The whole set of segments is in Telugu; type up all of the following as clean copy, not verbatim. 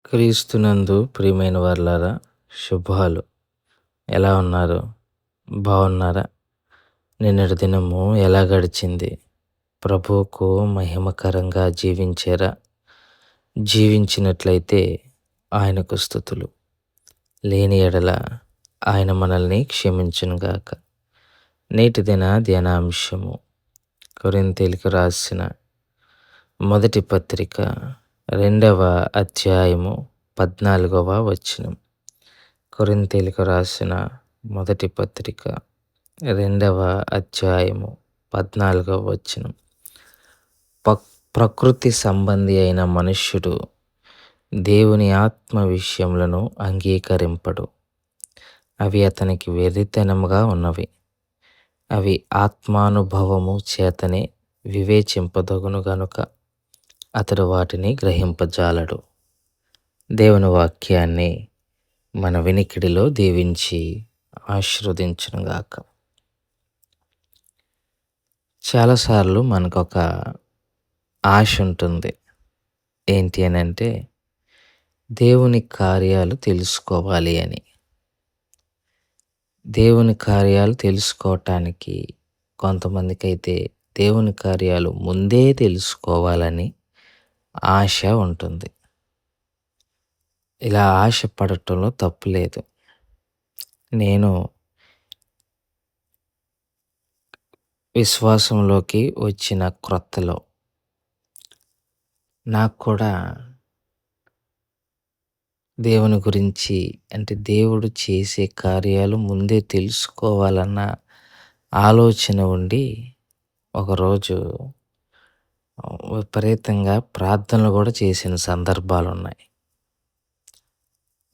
క్రీస్తునందు ప్రియమైన వారలారా, శుభాలు. ఎలా ఉన్నారు? బాగున్నారా? నిన్నటి దినము ఎలా గడిచింది? ప్రభువుకు మహిమకరంగా జీవించారా? జీవించినట్లయితే ఆయనకు స్తుతులు. లేని ఎడల ఆయన మనల్ని క్షమించునుగాక. నేటి దిన ధ్యానాంశము కొరింథీయులకు రాసిన మొదటి పత్రిక 2వ అధ్యాయము 14వ వచనం. కొరింథీయులకు రాసిన మొదటి పత్రిక 2వ అధ్యాయము 14వ వచనం. ప్రకృతి సంబంధి అయిన మనుష్యుడు దేవుని ఆత్మ విషయములను అంగీకరింపడు. అవి అతనికి వెర్రితనముగా ఉన్నవి. అవి ఆత్మానుభవము చేతనే వివేచింపదగును గనుక అతడు వాటిని గ్రహింపజాలడు. దేవుని వాక్యాన్ని మన వినికిడిలో దీవించి ఆశీర్వదించునుగాక. చాలాసార్లు మనకొక ఆశ ఉంటుంది. ఏంటి అని అంటే దేవుని కార్యాలు తెలుసుకోవాలి అని. దేవుని కార్యాలు తెలుసుకోవటానికి కొంతమందికైతే దేవుని కార్యాలు ముందే తెలుసుకోవాలని ఆశ ఉంటుంది. ఇలా ఆశ పడటంలో తప్పు లేదు. నేను విశ్వాసంలోకి వచ్చిన క్రొత్తలో నాకు కూడా దేవుని గురించి అంటే దేవుడు చేసే కార్యాలు ముందే తెలుసుకోవాలన్న ఆలోచన ఉండి ఒకరోజు విపరీతంగా ప్రార్థనలు కూడా చేసిన సందర్భాలు ఉన్నాయి.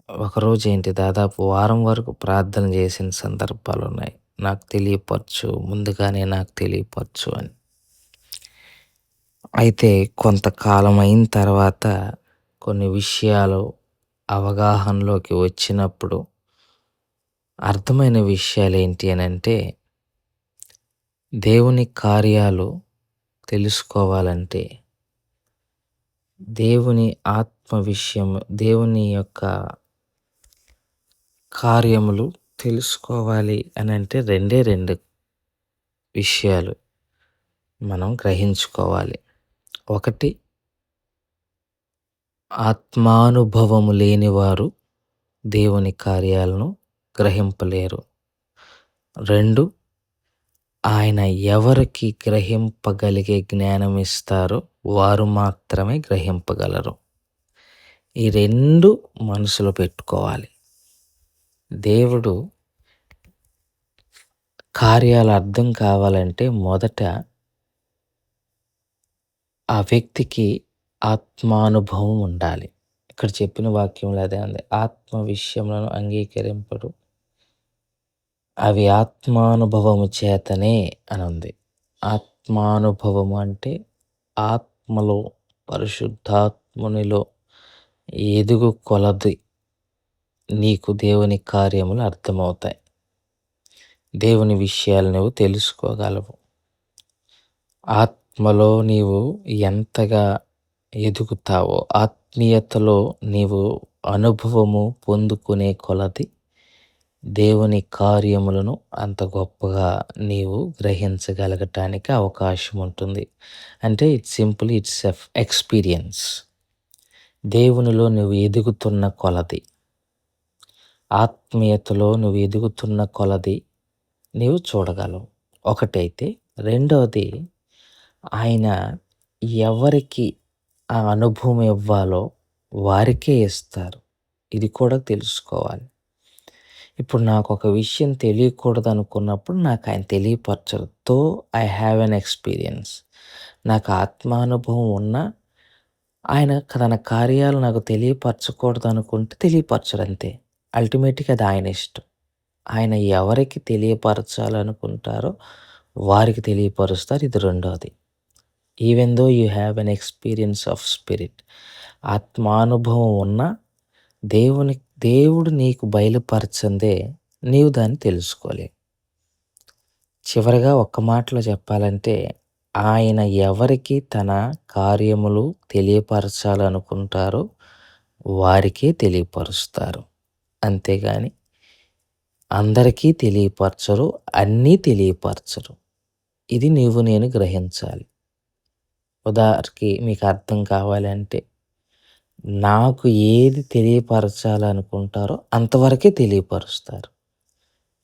ఒకరోజు ఏంటి దాదాపు వారం వరకు ప్రార్థన చేసిన సందర్భాలు ఉన్నాయి. నాకు తెలియపరచు, ముందుగానే నాకు తెలియపరచు అని. అయితే కొంతకాలం అయిన తర్వాత కొన్ని విషయాలు అవగాహనలోకి వచ్చినప్పుడు అర్థమైన విషయాలు ఏంటి అని అంటే దేవుని కార్యాలు తెలుసుకోవాలంటే దేవుని ఆత్మ విషయం, దేవుని యొక్క కార్యములు తెలుసుకోవాలి అని అంటే రెండు విషయాలు మనం గ్రహించుకోవాలి. ఒకటి, ఆత్మానుభవము లేనివారు దేవుని కార్యాలను గ్రహింపలేరు. 2, ఆయన ఎవరికి గ్రహింపగలిగే జ్ఞానం ఇస్తారో వారు మాత్రమే గ్రహింపగలరు. ఈ 2 మనసులో పెట్టుకోవాలి. దేవుడు కార్యాలు అర్థం కావాలంటే మొదట ఆ వ్యక్తికి ఆత్మానుభవం ఉండాలి. ఇక్కడ చెప్పిన వాక్యంలో అదే ఉంది. ఆత్మ విషయములను అంగీకరింపడు, అవి ఆత్మానుభవము చేతనే అని ఉంది. ఆత్మానుభవము అంటే ఆత్మలో, పరిశుద్ధాత్మునిలో ఎదుగు కొలది నీకు దేవుని కార్యములు అర్థమవుతాయి. దేవుని విషయాలు నువ్వు తెలుసుకోగలవు. ఆత్మలో నీవు ఎంతగా ఎదుగుతావో, ఆత్మీయతలో నీవు అనుభవము పొందుకునే కొలది దేవుని కార్యములను అంత గొప్పగా నీవు గ్రహించగలగటానికి అవకాశం ఉంటుంది. అంటే ఇట్స్ ఎక్స్పీరియన్స్. దేవునిలో నువ్వు ఎదుగుతున్న కొలది, ఆత్మీయతలో నువ్వు ఎదుగుతున్న కొలది నీవు చూడగలవు. ఒకటైతే, రెండవది, ఆయన ఎవరికి ఆ అనుభవం ఇవ్వాలో వారికే ఇస్తారు. ఇది కూడా తెలుసుకోవాలి. ఇప్పుడు నాకు ఒక విషయం తెలియకూడదు అనుకున్నప్పుడు నాకు ఆయన తెలియపరచరు. I have an experience. నాకు ఆత్మానుభవం ఉన్నా ఆయన తన కార్యాలు నాకు తెలియపరచకూడదు అనుకుంటే తెలియపరచరు, అంతే. అల్టిమేట్గా అది ఆయన ఇష్టం. ఆయన ఎవరికి తెలియపరచాలనుకుంటారో వారికి తెలియపరుస్తారు. ఇది రెండవది. Even though you have an experience of spirit, ఆత్మానుభవం ఉన్న దేవుడు నీకు బయలుపరచందే నీవు దాన్ని తెలుసుకోలేవు. చివరిగా ఒక్క మాటలో చెప్పాలంటే, ఆయన ఎవరికి తన కార్యములు తెలియపరచాలనుకుంటారో వారికే తెలియపరుస్తారు. అంతేగాని అందరికీ తెలియపరచరు, అన్నీ తెలియపరచరు. ఇది నీవు నేను గ్రహించాలి. ఉదాహరణకి మీకు అర్థం కావాలంటే, నాకు ఏది తెలియపరచాలనుకుంటారో అంతవరకే తెలియపరుస్తారు.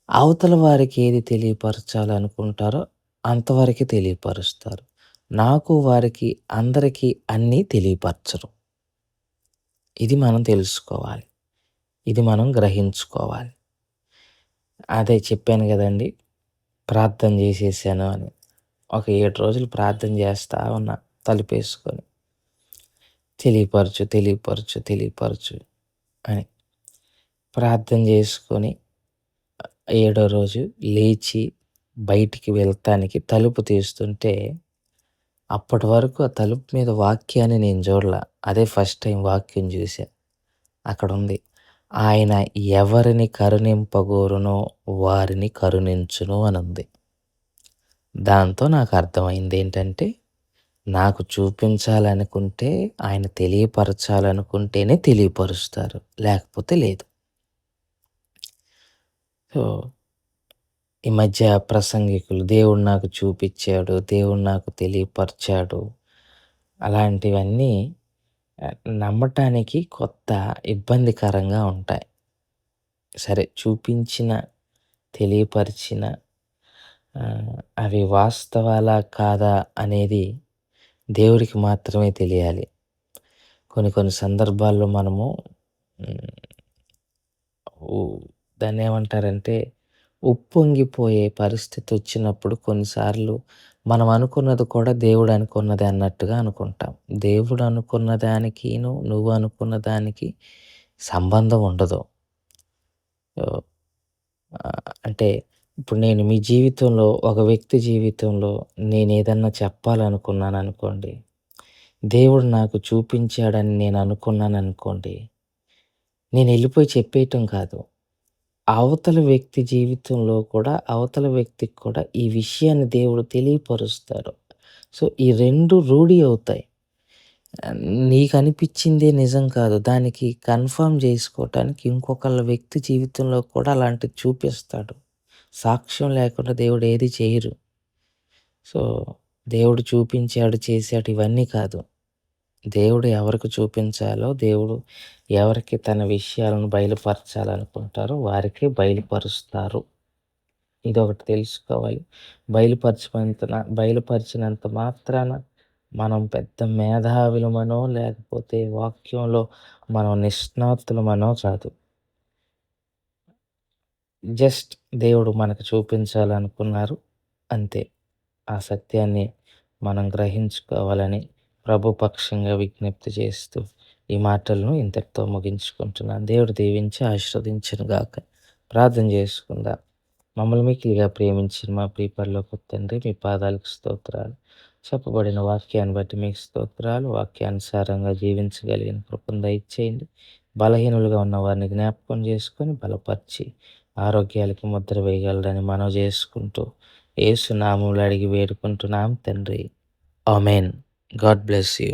అవతల వారికి ఏది తెలియపరచాలనుకుంటారో అంతవరకే తెలియపరుస్తారు. నాకు వారికి అందరికీ అన్నీ తెలియపరచరు. ఇది మనం తెలుసుకోవాలి. ఇది మనం గ్రహించుకోవాలి. అదే చెప్పాను గదండీ! ప్రార్థన జేసేసాను అని. ఒక 7 రోజులు ప్రార్థన జేస్తా ఉన్నా తలుపేసుకొని. తెలియపరచు, తెలియపరచు, తెలియపరచు అని. ప్రార్థన జేసుకొని ఏడో రోజు లేచి బయటికి వెళ్తానికి తలుపు తీస్తుంటే, అప్పటి వరకు ఆ తలుపు మీద వాక్యాన్ని నేను జూడల. అదే ఫస్ట్ టైం వాక్యం జూసా. అక్కడుంది. ఆయన ఎవరిని కరుణింపగోరునో వారిని కరుణించును అనుంది. దాంతో నాకు అర్థమైందేంటంటే, నాకు చూపించాలనుకుంటే, ఆయన తెలియపరచాలనుకుంటేనే తెలియపరుస్తారు. లేకపోతే లేదు. సో, ఈ మధ్య ప్రసంగికులు దేవుడు నాకు చూపిచ్చాడు, దేవుడు నాకు తెలియపరిచాడు. అలాంటివన్నీ నమ్మటానికి కొత్త ఇబ్బందికరంగా ఉంటాయి. సరే చూపించిన, తెలియపరిచిన అవి వాస్తవాలా కాదా అనేది దేవుడికి మాత్రమే తెలియాలి. కొన్ని కొన్ని సందర్భాల్లో మనము హ్మ్, ఉ దాన్నేమంటారంటే ఉప్పొంగిపోయే పరిస్థితొచ్చినప్పుడు కొన్నిసార్లు మనం అనుకున్నది కూడా దేవుడు అనుకున్నదే అన్నట్టుగా అనుకుంటాం. దేవుడు అనుకున్న దానికిను, నువ్వు అనుకున్న దానికి సంబంధం ఉండదు. ఆహ్, అంటే ఇప్పుడు నేను మీ జీవితంలో ఒక వ్యక్తి జీవితంలో నేనేదన్నా చెప్పాలనుకున్నాననుకోండి, దేవుడు నాకు చూపించాడని నేను అనుకున్నాననుకోండి, నేనెళ్ళిపోయి చెప్పేయటం కాదు. అవతల వ్యక్తి జీవితంలో కూడా అవతల వ్యక్తికి కూడా ఈ విషయాన్ని దేవుడు తెలియపరుస్తాడు. సో, ఈ 2 రూఢి అవుతాయి. ఆహ్, నీకనిపిచ్చిందే నిజం కాదు. దానికి కన్ఫర్మ్ జేసుకోవటానికి ఇంకొకళ్ళ వ్యక్తి జీవితంలో కూడా అలాంటిది చూపిస్తాడు. సాక్ష్యం లేకుండా దేవుడు ఏది చేయరు. సో, దేవుడు చూపించాడు, చేశాడు ఇవన్నీ కాదు. దేవుడు ఎవరికి చూపించాలో, దేవుడు ఎవరికి తన విషయాలను బయలుపరచాలనుకుంటారో వారికే బయలుపరుస్తారు. ఇదొకటి తెలుసుకోవాలి. బయలుపరిచినంత మాత్రాన మనం పెద్ద మేధావులమనో, లేకపోతే వాక్యంలో మనం నిష్ణాతులమనో కాదు. జస్ట్ దేవుడు మనకు చూపించాలనుకున్నారు అంతే. ఆ సత్యాన్ని మనం గ్రహించుకోవాలని ప్రభు పక్షంగా విజ్ఞప్తి చేస్తూ ఈ మాటలను ఇంతటితో ముగించుకుంటున్నాను. దేవుడు దీవించి ఆశీర్వదించునుగాక. ప్రార్థన చేసుకుందాం. మమ్మల్ని మిక్కిలిగా ప్రేమించిన మా ప్రియ పరలోకపు తండ్రి, మీ పాదాలకు స్తోత్రాలు. చెప్పబడిన వాక్యాన్ని బట్టి మీకు స్తోత్రాలు. వాక్యానుసారంగా జీవించగలిగిన కృపను దయచేయండి. బలహీనులుగా ఉన్న వారిని జ్ఞాపకం చేసుకొని బలపరిచి ఆరోగ్యాలకి ముద్ర వేయగలరని మనవి చేసుకుంటూ యేసు నామములో అడిగి వేడుకుంటున్నాం తండ్రి. ఆమేన్. God bless you.